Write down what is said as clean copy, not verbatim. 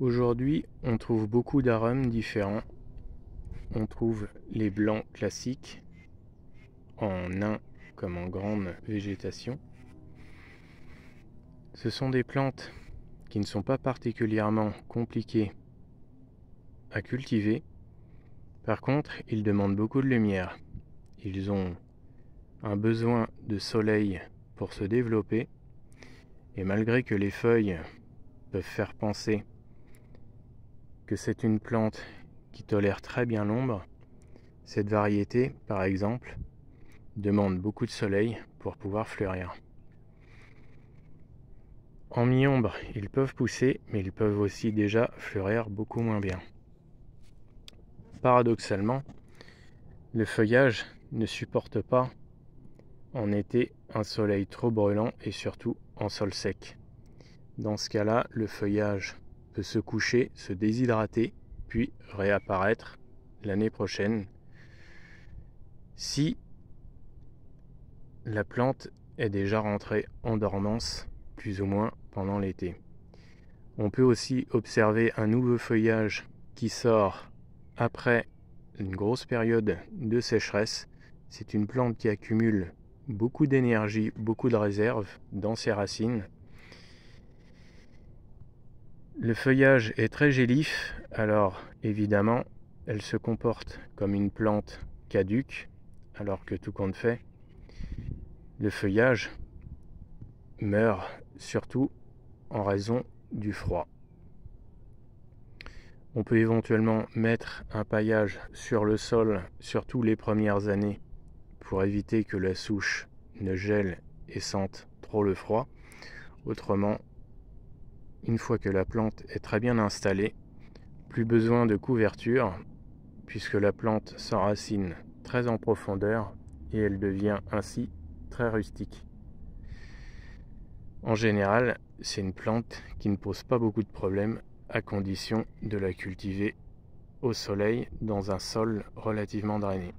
Aujourd'hui, on trouve beaucoup d'arômes différents. On trouve les blancs classiques, en nains comme en grande végétation. Ce sont des plantes qui ne sont pas particulièrement compliquées à cultiver. Par contre, ils demandent beaucoup de lumière. Ils ont un besoin de soleil pour se développer. Et malgré que les feuilles peuvent faire penser que c'est une plante qui tolère très bien l'ombre, cette variété, par exemple, demande beaucoup de soleil pour pouvoir fleurir. En mi-ombre, ils peuvent pousser, mais ils peuvent aussi déjà fleurir beaucoup moins bien. Paradoxalement, le feuillage ne supporte pas en été un soleil trop brûlant et surtout en sol sec. Dans ce cas-là, le feuillage peut se coucher, se déshydrater, puis réapparaître l'année prochaine si la plante est déjà rentrée en dormance plus ou moins pendant l'été. On peut aussi observer un nouveau feuillage qui sort après une grosse période de sécheresse. C'est une plante qui accumule beaucoup d'énergie, beaucoup de réserves dans ses racines. Le feuillage est très gélif, alors évidemment, elle se comporte comme une plante caduque, alors que tout compte fait, le feuillage meurt surtout en raison du froid. On peut éventuellement mettre un paillage sur le sol, surtout les premières années, pour éviter que la souche ne gèle et sente trop le froid. Autrement, une fois que la plante est très bien installée, plus besoin de couverture, puisque la plante s'enracine très en profondeur et elle devient ainsi très rustique. En général, c'est une plante qui ne pose pas beaucoup de problèmes à condition de la cultiver au soleil dans un sol relativement drainé.